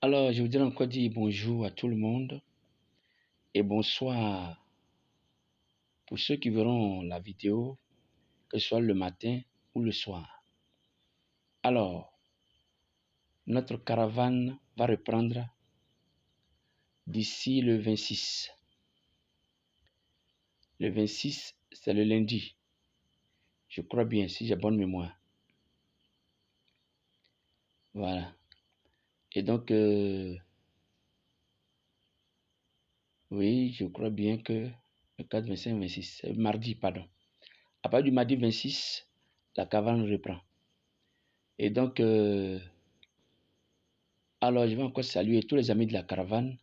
Alors, je voudrais encore dire bonjour à tout le monde et bonsoir pour ceux qui verront la vidéo, que ce soit le matin ou le soir. Alors, notre caravane va reprendre d'ici le 26. Le 26, c'est le lundi. Je crois bien, si j'ai bonne mémoire. Voilà. Et donc, oui, je crois bien que le 4, 25, 26, mardi, pardon. À partir du mardi 26, la caravane reprend. Et donc, alors je vais encore saluer tous les amis de la caravane.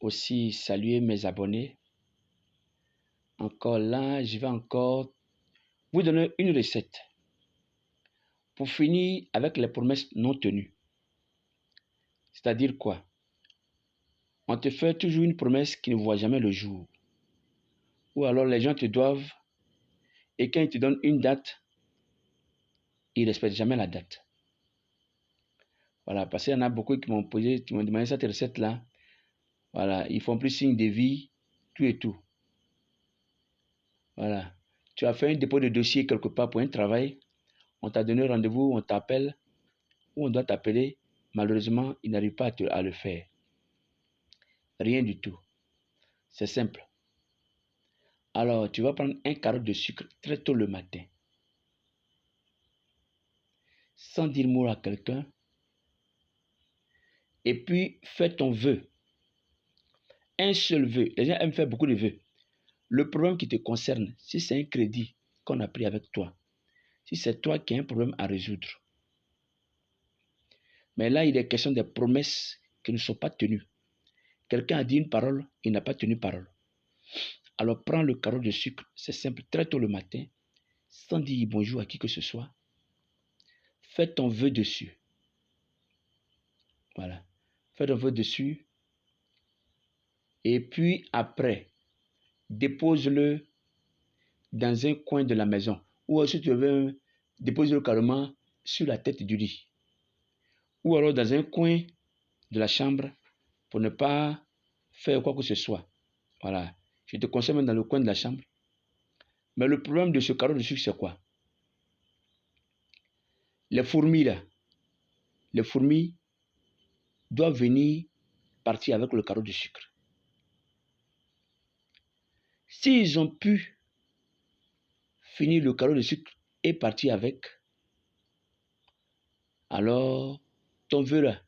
Aussi saluer mes abonnés. Encore là, je vais encore vous donner une recette pour finir avec les promesses non tenues. C'est-à-dire quoi? On te fait toujours une promesse qui ne voit jamais le jour. Ou alors les gens te doivent et quand ils te donnent une date, ils ne respectent jamais la date. Voilà, parce qu'il y en a beaucoup qui m'ont demandé cette recette-là. Voilà, ils font plus signe de vie, tout et tout. Voilà. Tu as fait un dépôt de dossier quelque part pour un travail, on t'a donné rendez-vous, on t'appelle, ou on doit t'appeler. Malheureusement, il n'arrive pas à le faire. Rien du tout. C'est simple. Alors, tu vas prendre un carreau de sucre très tôt le matin. Sans dire mot à quelqu'un. Et puis, fais ton vœu. Un seul vœu. Les gens aiment faire beaucoup de vœux. Le problème qui te concerne, si c'est un crédit qu'on a pris avec toi, si c'est toi qui as un problème à résoudre. Mais là, il est question des promesses qui ne sont pas tenues. Quelqu'un a dit une parole, il n'a pas tenu parole. Alors prends le carreau de sucre, c'est simple, très tôt le matin, sans dire bonjour à qui que ce soit. Fais ton vœu dessus. Voilà. Fais ton vœu dessus. Et puis après, dépose-le dans un coin de la maison. Ou si tu veux, dépose-le carrément sur la tête du lit. Ou alors dans un coin de la chambre pour ne pas faire quoi que ce soit. Voilà. Je te conseille même dans le coin de la chambre. Mais le problème de ce carreau de sucre, c'est quoi? Les fourmis là. Les fourmis doivent venir partir avec le carreau de sucre. S'ils ont pu finir le carreau de sucre et partir avec, alors ton vœu là,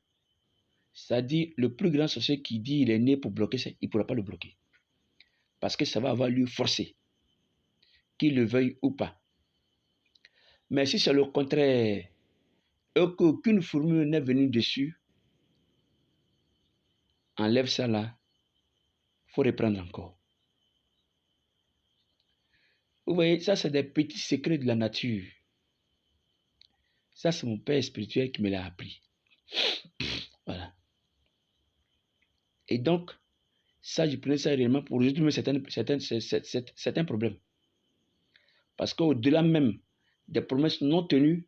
c'est-à-dire le plus grand sorcier qui dit il est né pour bloquer ça, il ne pourra pas le bloquer. Parce que ça va avoir lieu forcé, qu'il le veuille ou pas. Mais si c'est le contraire, et qu'aucune fourmi n'est venue dessus, enlève ça là, il faut reprendre encore. Vous voyez, ça c'est des petits secrets de la nature. Ça c'est mon père spirituel qui me l'a appris. Voilà. Et donc, ça je prenais ça réellement pour résoudre certains problèmes. Parce qu'au-delà même des promesses non tenues,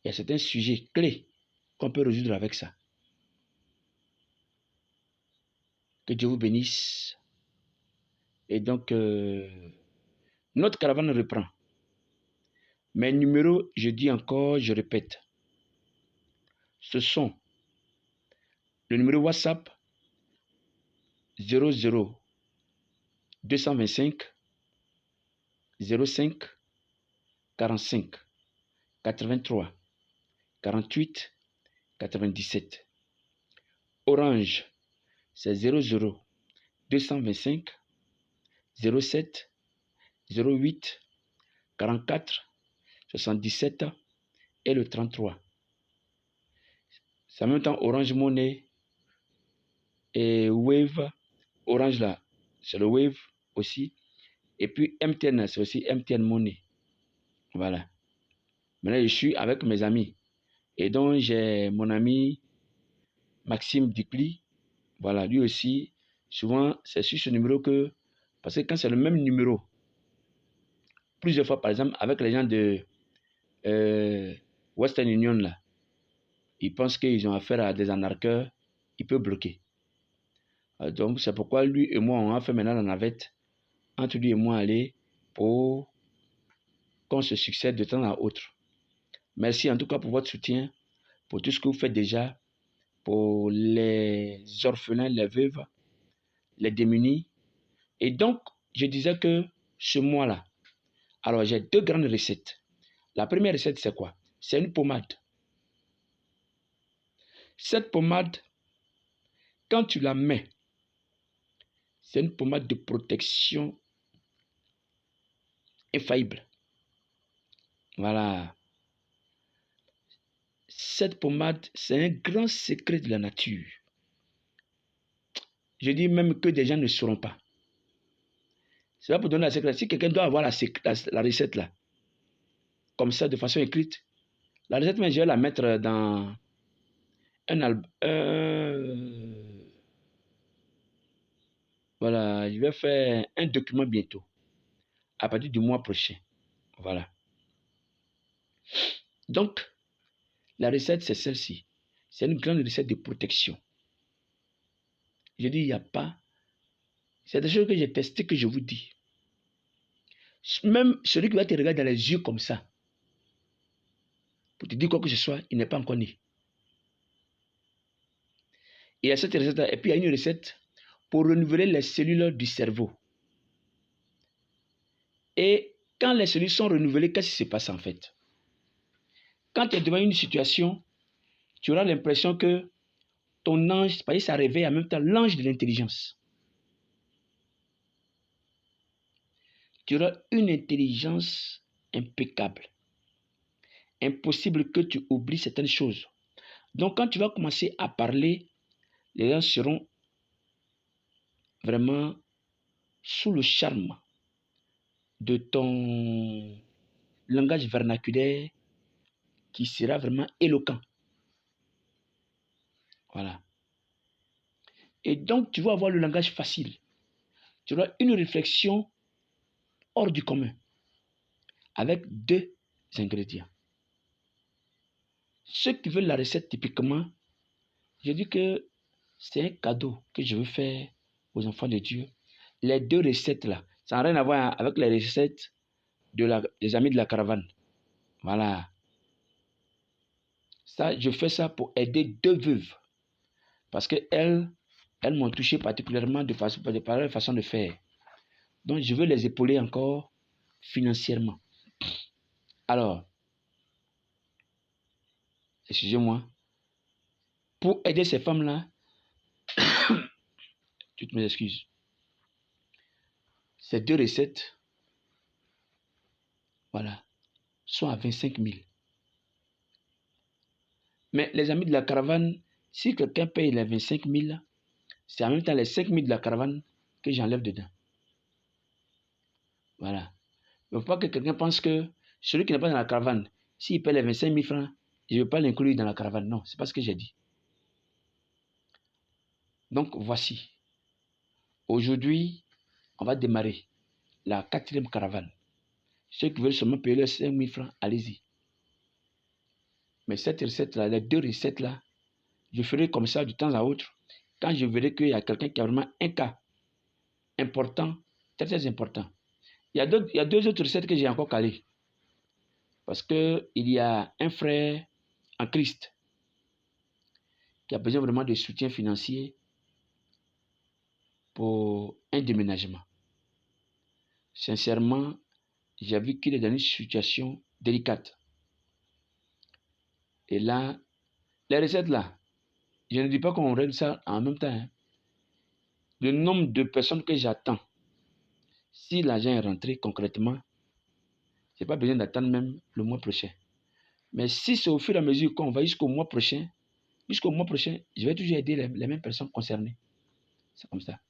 il y a certains sujets clés qu'on peut résoudre avec ça. Que Dieu vous bénisse. Et donc, notre caravane reprend. Mes numéros, je dis encore, je répète, ce sont le numéro WhatsApp 00 225 05 45 83 48 97. Orange, c'est 00 225 07 08 44 77 et le 33. C'est en même temps Orange Money et Wave. Orange là, c'est le Wave aussi. Et puis MTN, c'est aussi MTN Money. Voilà. Maintenant, je suis avec mes amis. Et donc, j'ai mon ami Maxime Dipli. Voilà, lui aussi. Souvent, c'est sur ce numéro que... Parce que quand c'est le même numéro, plusieurs fois, par exemple, avec les gens de Western Union, là, ils pensent qu'ils ont affaire à des arnaqueurs, il peut bloquer. Donc, c'est pourquoi lui et moi, on a fait maintenant la navette entre lui et moi aller pour qu'on se succède de temps à autre. Merci en tout cas pour votre soutien, pour tout ce que vous faites déjà, pour les orphelins, les veuves, les démunis. Et donc, je disais que ce mois-là, alors j'ai 2 grandes recettes. La première recette, c'est quoi? C'est une pommade. Cette pommade, quand tu la mets, c'est une pommade de protection infaillible. Voilà. Cette pommade, c'est un grand secret de la nature. Je dis même que des gens ne sauront pas. C'est pas pour donner la secret. Si quelqu'un doit avoir la recette là, comme ça, de façon écrite, la recette, je vais la mettre dans un album. Voilà, je vais faire un document bientôt, à partir du mois prochain. Voilà. Donc, la recette, c'est celle-ci. C'est une grande recette de protection. Je dis, il n'y a pas. C'est des choses que j'ai testées que je vous dis. Même celui qui va te regarder dans les yeux comme ça, pour te dire quoi que ce soit, il n'est pas encore né. Il y a cette recette-là, et puis il y a une recette pour renouveler les cellules du cerveau. Et quand les cellules sont renouvelées, qu'est-ce qui se passe en fait? Quand tu es devant une situation, tu auras l'impression que ton ange, ça réveille en même temps l'ange de l'intelligence. Tu auras une intelligence impeccable. Impossible que tu oublies certaines choses. Donc quand tu vas commencer à parler, les gens seront vraiment sous le charme de ton langage vernaculaire qui sera vraiment éloquent. Voilà. Et donc, tu vas avoir le langage facile. Tu auras une réflexion hors du commun avec 2 ingrédients. Ceux qui veulent la recette typiquement, je dis que c'est un cadeau que je veux faire aux enfants de Dieu. Les 2 recettes là, ça n'a rien à voir avec les recettes des amis de la caravane. Voilà. Ça, je fais ça pour aider 2 veuves. Parce qu'elles m'ont touché particulièrement par leur façon de faire. Donc, je veux les épauler encore financièrement. Alors, excusez-moi, pour aider ces femmes-là, toutes mes excuses, ces 2 recettes, voilà, sont à 25 000. Mais les amis de la caravane, si quelqu'un paye les 25 000, c'est en même temps les 5 000 de la caravane que j'enlève dedans. Voilà. Il ne faut pas que quelqu'un pense que celui qui n'est pas dans la caravane, s'il paye les 25 000 francs, je ne vais pas l'inclure dans la caravane. Non, ce n'est pas ce que j'ai dit. Donc, voici. Aujourd'hui, on va démarrer la 4e caravane. Ceux qui veulent seulement payer les 5 000 francs, allez-y. Mais cette recette-là, les 2 recettes-là, je ferai comme ça de temps à autre. Quand je verrai qu'il y a quelqu'un qui a vraiment un cas important, très très important. Il y a 2 autres recettes que j'ai encore calées. Parce qu'il y a un frère en Christ qui a besoin vraiment de soutien financier pour un déménagement. Sincèrement, j'ai vu qu'il est dans une situation délicate. Et là, les recettes là, je ne dis pas qu'on règle ça en même temps. Hein. Le nombre de personnes que j'attends, si l'argent est rentré concrètement, je n'ai pas besoin d'attendre même le mois prochain. Mais si c'est au fur et à mesure qu'on va jusqu'au mois prochain, je vais toujours aider les mêmes personnes concernées. C'est comme ça.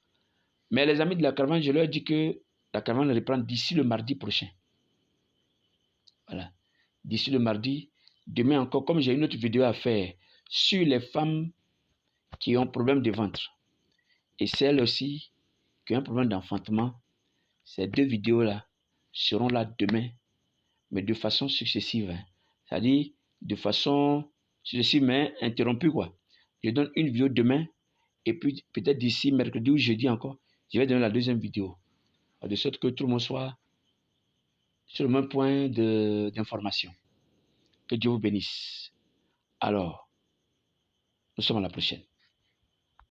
Mais les amis de la caravane, je leur dis que la caravane reprend d'ici le mardi prochain. Voilà. D'ici le mardi, demain encore, comme j'ai une autre vidéo à faire sur les femmes qui ont problème de ventre et celles aussi qui ont un problème d'enfantement, ces 2 vidéos-là seront là demain, mais de façon successive. Hein. C'est-à-dire de façon ceci m'est interrompu, quoi. Je donne une vidéo demain, et puis peut-être d'ici mercredi ou jeudi encore, je vais donner la deuxième vidéo. De sorte que tout le monde soit sur le même point d'information. Que Dieu vous bénisse. Alors, nous sommes à la prochaine.